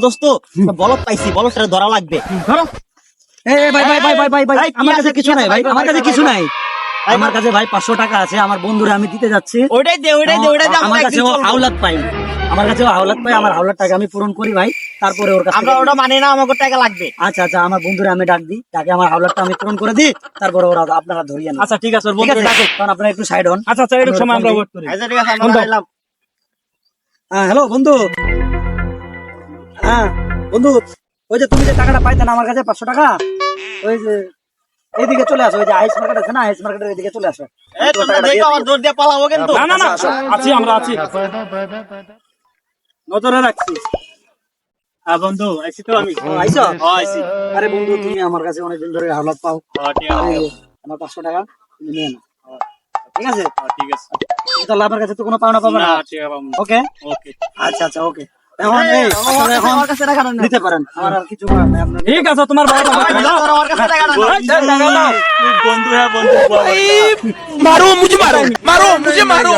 দোস্ত বলদ পাইছি, বলদটা ধরা লাগবে। ধরো। ভাই আমার কাছে কিছু নাই ভাই, আমার কাছে কিছু নাই। আমার কাছে ভাই 500 টাকা আছে, আমার বন্ধুরা আমি দিতে যাচ্ছি। ওইটাই দে। আমার কাছে হাওলাত পাই, আমার হাওলাত টাকা আমি পূরণ করি ভাই। তারপরে ওর কাছে আমরা ওটা মানি না, আমাকে টাকা লাগবে। আচ্ছা আমার বন্ধুরা আমি ডাক দিই, ডাকে আমার হাওলাতটা আমি পূরণ করে দিই, তারপরে ওরা আপনারা ধরিয়ে নেন। আচ্ছা ঠিক আছে, বন্ধু ডাকো। কারণ আপনারা একটু সাইড হন। আচ্ছা এরকম সময় আমরা ওয়েট করি। আচ্ছা ঠিক আছে, আমরা এলাম। হ্যাঁ হ্যালো বন্ধু। হ্যাঁ বন্ধু, ওই যে তুমি যে টাকাটা পাইতে না আমার কাছে 500 টাকা, ওই যে এইদিকে চলে আসো, ওই যে আইস মার্কেট আছে না, আইস মার্কেটের এইদিকে চলে আসো। এই তোমরা দেখো আমার জোর দিয়ে পালাবো কিন্তু। না আমরা আছি। নজরে রাখছি। হ্যাঁ বন্ধু, আইছি তো আমি। আইসো? আইছি। আরে বন্ধু, তুমি আমার কাছে অনেকদিন ধরে হাওলাত পাও, ঠিক আছে। আমার 500 টাকা তুমি নিয়ে নাও। ঠিক আছে? ঠিক আছে। তাহলে আমার কাছে তো কোনো পাওনা পাবে না। ঠিক আছে। ওকে ওকে। আচ্ছা ওকে। এখন এখন আমার কাছে টাকা নেই। নিতে পারেন, আমার আর কিছু করার নাই। আপনার ঠিক আছে, তোমার ভাই আমার কাছে টাকা নেই। বন্ধু। হ্যাঁ বন্ধু। मारो मुझे मारो